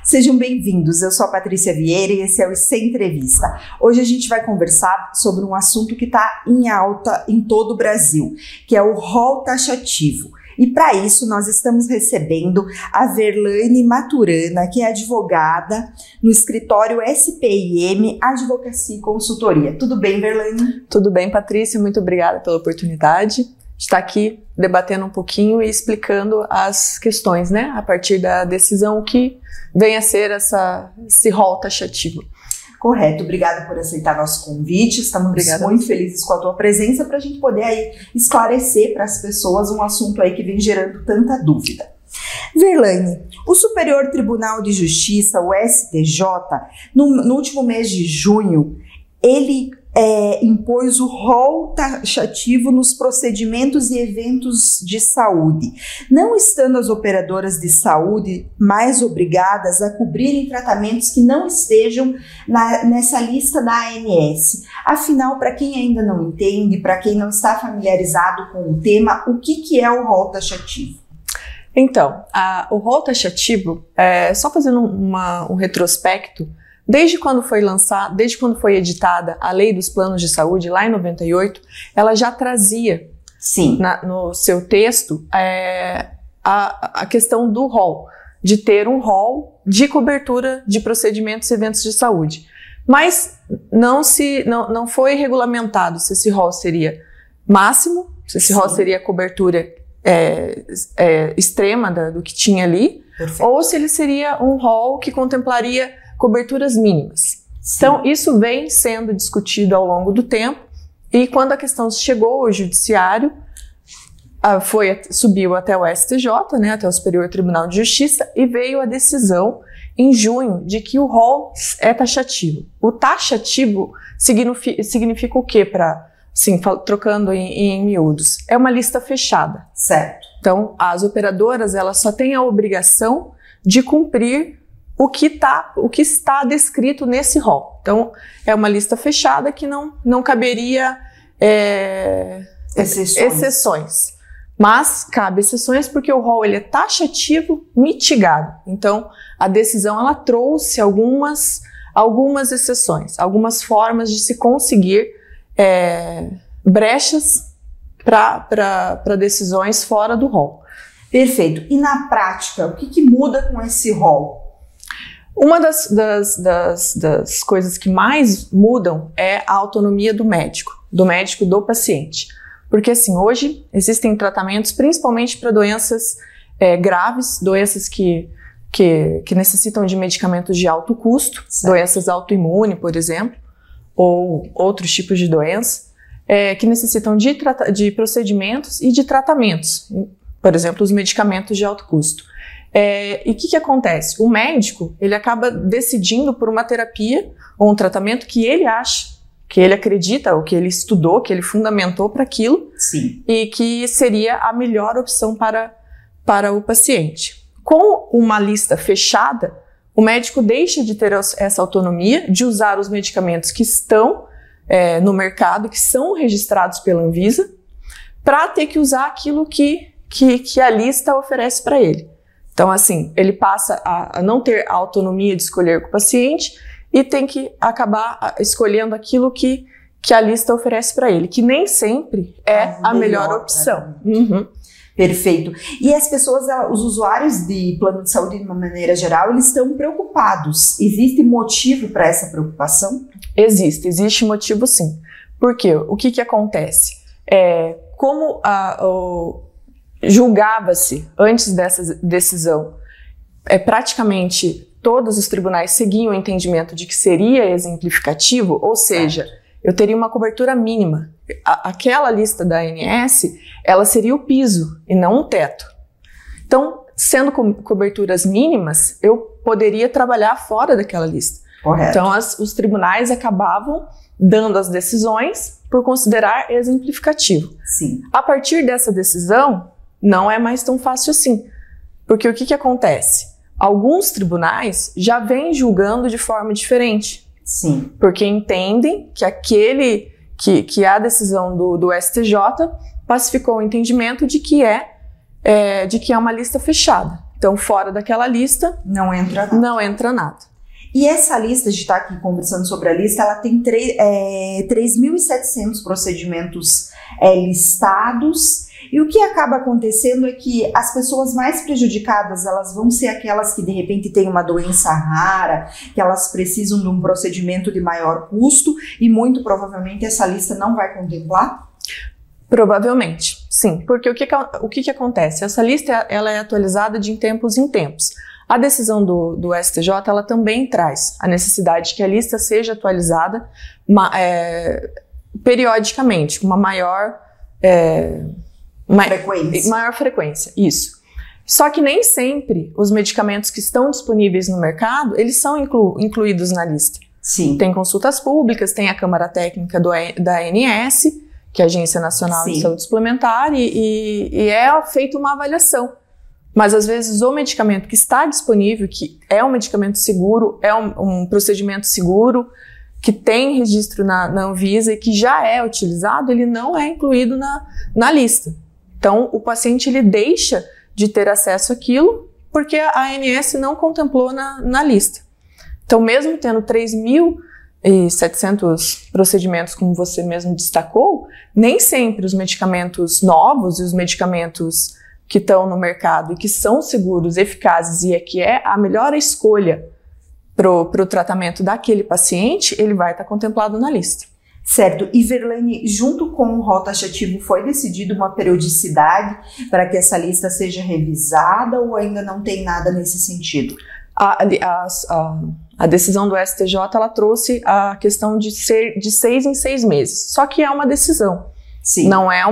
Sejam bem-vindos, eu sou a Patrícia Vieira e esse é o IC Entrevista. Hoje a gente vai conversar sobre um assunto que está em alta em todo o Brasil, que é o rol taxativo. E para isso nós estamos recebendo a Verlaine Maturana, que é advogada no escritório SPIM Advocacia e Consultoria. Tudo bem, Verlaine? Tudo bem, Patrícia, muito obrigada pela oportunidade de estar aqui debatendo um pouquinho e explicando as questões, né, a partir da decisão que vem a ser esse rol taxativo. Correto, obrigada por aceitar nosso convite, estamos muito felizes com a tua presença para a gente poder aí esclarecer para as pessoas um assunto aí que vem gerando tanta dúvida. Verlaine, o Superior Tribunal de Justiça, o STJ, no último mês de junho, ele impôs o rol taxativo nos procedimentos e eventos de saúde, não estando as operadoras de saúde mais obrigadas a cobrirem tratamentos que não estejam nessa lista da ANS. Afinal, para quem ainda não entende, para quem não está familiarizado com o tema, o que é o rol taxativo? Então, o rol taxativo, só fazendo um retrospecto, desde quando foi editada a Lei dos Planos de Saúde, lá em 98, ela já trazia no seu texto a questão do rol, de ter um rol de cobertura de procedimentos e eventos de saúde. Mas não foi regulamentado se esse rol seria máximo, se esse rol seria cobertura extrema do que tinha ali, ou se ele seria um rol que contemplaria coberturas mínimas. Então, isso vem sendo discutido ao longo do tempo e quando a questão chegou ao judiciário, subiu até o STJ, né, até o Superior Tribunal de Justiça, e veio a decisão em junho de que o rol é taxativo. O taxativo significa o quê? Trocando em miúdos, é uma lista fechada. Certo. Então, as operadoras, elas só têm a obrigação de cumprir o que está descrito nesse rol. Então, é uma lista fechada que não caberia exceções. Mas cabe exceções porque o rol ele é taxativo mitigado. Então, a decisão ela trouxe algumas exceções, algumas formas de se conseguir brechas para decisões fora do rol. Perfeito. E na prática, o que muda com esse rol? Uma das coisas que mais mudam é a autonomia do médico do paciente. Porque assim, hoje existem tratamentos principalmente para doenças graves, doenças que necessitam de medicamentos de alto custo, doenças autoimunes, por exemplo, ou outros tipos de doenças, que necessitam de procedimentos e de tratamentos, por exemplo, os medicamentos de alto custo. E o que acontece? O médico, ele acaba decidindo por uma terapia ou um tratamento que ele acha, que ele acredita, ou que ele estudou, que ele fundamentou para aquilo, e que seria a melhor opção para o paciente. Com uma lista fechada, o médico deixa de ter essa autonomia de usar os medicamentos que estão no mercado, que são registrados pela Anvisa, para ter que usar aquilo que a lista oferece para ele. Então, assim, ele passa a não ter a autonomia de escolher com o paciente e tem que acabar escolhendo aquilo que a lista oferece para ele, que nem sempre é a melhor opção. Perfeito. E as pessoas, os usuários de plano de saúde de uma maneira geral, eles estão preocupados. Existe motivo para essa preocupação? Existe motivo sim. Por quê? O que acontece? Como julgava-se antes dessa decisão, praticamente todos os tribunais seguiam o entendimento de que seria exemplificativo, ou seja, eu teria uma cobertura mínima. Aquela lista da ANS, ela seria o piso e não um teto. Então, sendo coberturas mínimas, eu poderia trabalhar fora daquela lista. Correto. Então, os tribunais acabavam dando as decisões por considerar exemplificativo. Sim. A partir dessa decisão, não é mais tão fácil assim. Porque o que acontece? Alguns tribunais já vêm julgando de forma diferente. Sim. Porque entendem que que a decisão do STJ pacificou o entendimento de que é uma lista fechada. Então, fora daquela lista, não entra nada. Não entra nada. E essa lista, a gente está aqui conversando sobre a lista, ela tem 3.700 procedimentos listados. E o que acaba acontecendo é que as pessoas mais prejudicadas, elas vão ser aquelas que de repente têm uma doença rara, que elas precisam de um procedimento de maior custo, e muito provavelmente essa lista não vai contemplar? Provavelmente, sim. Porque o que acontece? Essa lista ela é atualizada de tempos em tempos. A decisão do STJ, ela também traz a necessidade de que a lista seja atualizada periodicamente, com uma maior frequência, isso. Só que nem sempre os medicamentos que estão disponíveis no mercado, eles são incluídos na lista. Sim. Tem consultas públicas, tem a Câmara Técnica da ANS, que é a Agência Nacional de Saúde Suplementar, e é feita uma avaliação. Mas às vezes o medicamento que está disponível, que é um medicamento seguro, é um procedimento seguro, que tem registro na Anvisa e que já é utilizado, ele não é incluído na lista. Então, o paciente ele deixa de ter acesso àquilo porque a ANS não contemplou na lista. Então, mesmo tendo 3.700 procedimentos, como você mesmo destacou, nem sempre os medicamentos novos e os medicamentos que estão no mercado e que são seguros, eficazes e que é a melhor escolha pro tratamento daquele paciente, ele vai estar contemplado na lista. Certo. E Verlaine, junto com o rol taxativo, foi decidido uma periodicidade para que essa lista seja revisada ou ainda não tem nada nesse sentido? A decisão do STJ, ela trouxe a questão de ser de 6 em 6 meses. Só que é uma decisão. Sim. Não é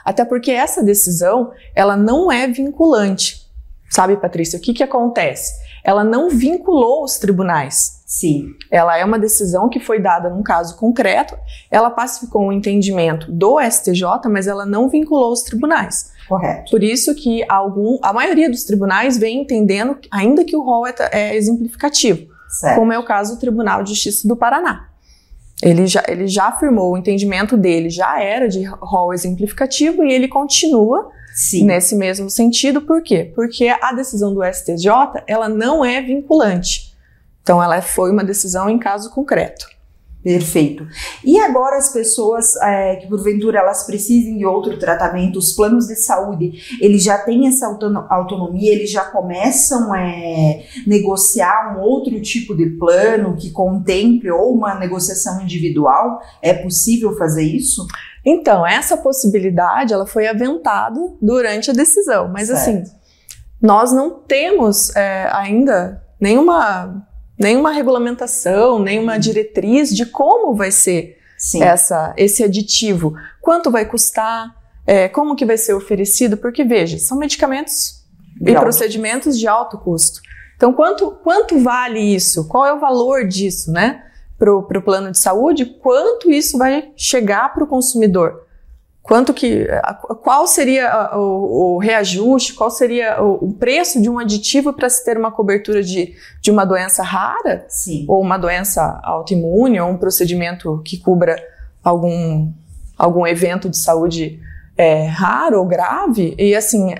até porque essa decisão, ela não é vinculante. Sabe, Patrícia, o que acontece? Ela não vinculou os tribunais. Sim. Ela é uma decisão que foi dada num caso concreto, ela pacificou o entendimento do STJ, mas ela não vinculou os tribunais. Correto. Por isso que a maioria dos tribunais vem entendendo, ainda que o rol é exemplificativo, certo, como é o caso do Tribunal de Justiça do Paraná. Ele já afirmou, o entendimento dele já era de rol exemplificativo e ele continua nesse mesmo sentido. Por quê? Porque a decisão do STJ, ela não é vinculante. Então, ela foi uma decisão em caso concreto. Perfeito. E agora as pessoas que porventura elas precisem de outro tratamento, os planos de saúde, eles já têm essa autonomia, eles já começam a negociar um outro tipo de plano que contemple ou uma negociação individual? É possível fazer isso? Então, essa possibilidade ela foi aventada durante a decisão, mas certo, assim, nós não temos ainda nenhuma regulamentação, nenhuma diretriz de como vai ser esse aditivo, quanto vai custar, como que vai ser oferecido, porque veja, são medicamentos e procedimentos de alto custo. Então, quanto vale isso? Qual é o valor disso, né? Pro plano de saúde, quanto isso vai chegar para o consumidor? Qual seria o reajuste, qual seria o preço de um aditivo para se ter uma cobertura de uma doença rara? Sim. Ou uma doença autoimune, ou um procedimento que cubra algum evento de saúde raro ou grave? E assim,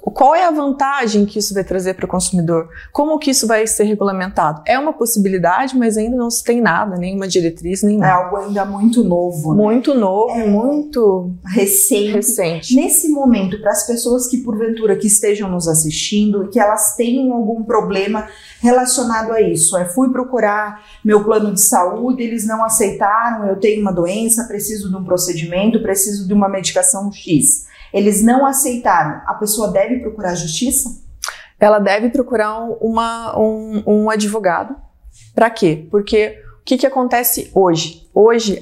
qual é a vantagem que isso vai trazer para o consumidor? Como que isso vai ser regulamentado? É uma possibilidade, mas ainda não se tem nada, nenhuma diretriz, nem nada. É algo ainda muito novo, né? Muito novo, muito recente. Nesse momento, para as pessoas que porventura que estejam nos assistindo e que elas tenham algum problema relacionado a isso, fui procurar meu plano de saúde, eles não aceitaram, eu tenho uma doença, preciso de um procedimento, preciso de uma medicação X. Eles não aceitaram. A pessoa deve procurar a justiça? Ela deve procurar um advogado. Para quê? Porque o que acontece hoje? Hoje,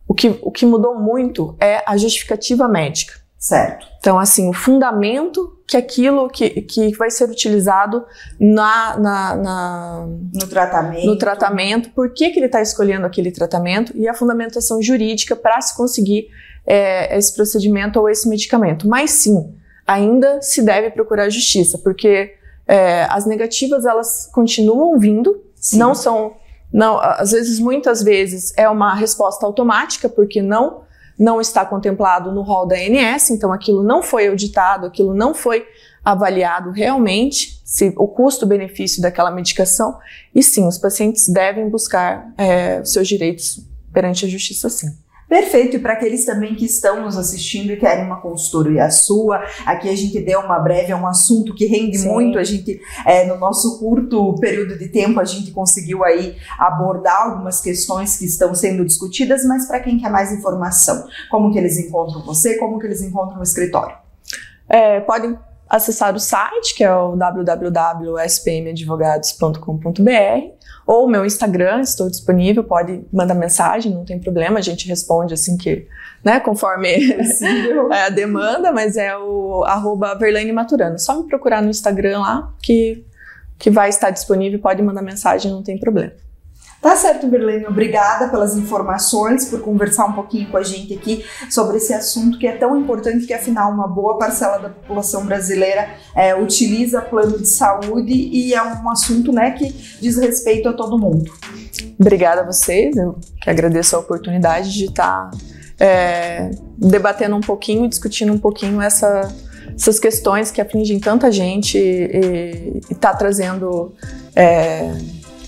o que mudou muito é a justificativa médica. Certo. Então, assim, o fundamento que aquilo que vai ser utilizado no tratamento. Por que ele está escolhendo aquele tratamento e a fundamentação jurídica para se conseguir esse procedimento ou esse medicamento. Mas sim, ainda se deve procurar justiça, porque as negativas elas continuam vindo, sim, muitas vezes é uma resposta automática, porque não está contemplado no rol da ANS, então aquilo não foi auditado, aquilo não foi avaliado realmente se o custo-benefício daquela medicação, e sim, os pacientes devem buscar os seus direitos perante a justiça, sim. Perfeito, e para aqueles também que estão nos assistindo e querem uma consultoria sua, aqui a gente deu uma breve, é um assunto que rende muito, a gente, no nosso curto período de tempo, a gente conseguiu aí abordar algumas questões que estão sendo discutidas, mas para quem quer mais informação, como que eles encontram você, como que eles encontram o escritório? Podem acessar o site, que é o www.spmadvogados.com.br, ou o meu Instagram, estou disponível, pode mandar mensagem, não tem problema, a gente responde assim que, né, conforme a demanda, mas é o @VerlaineMaturano. Só me procurar no Instagram lá, que vai estar disponível, pode mandar mensagem, não tem problema. Tá certo, Verlaine, obrigada pelas informações, por conversar um pouquinho com a gente aqui sobre esse assunto que é tão importante, que afinal uma boa parcela da população brasileira utiliza plano de saúde, e é um assunto, né, que diz respeito a todo mundo. Obrigada a vocês, eu que agradeço a oportunidade de estar debatendo um pouquinho, discutindo um pouquinho essas questões que afligem tanta gente e está trazendo...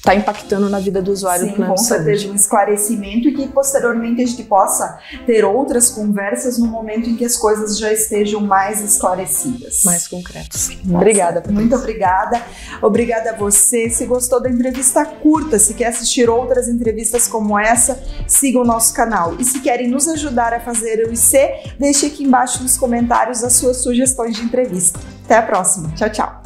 está impactando na vida do usuário. Sim, com certeza, um esclarecimento, e que posteriormente a gente possa ter outras conversas no momento em que as coisas já estejam mais esclarecidas. Mais concretas. Obrigada. Muito obrigada. Obrigada a você. Se gostou da entrevista, curta. Se quer assistir outras entrevistas como essa, siga o nosso canal. E se querem nos ajudar a fazer o IC, deixe aqui embaixo nos comentários as suas sugestões de entrevista. Até a próxima. Tchau, tchau.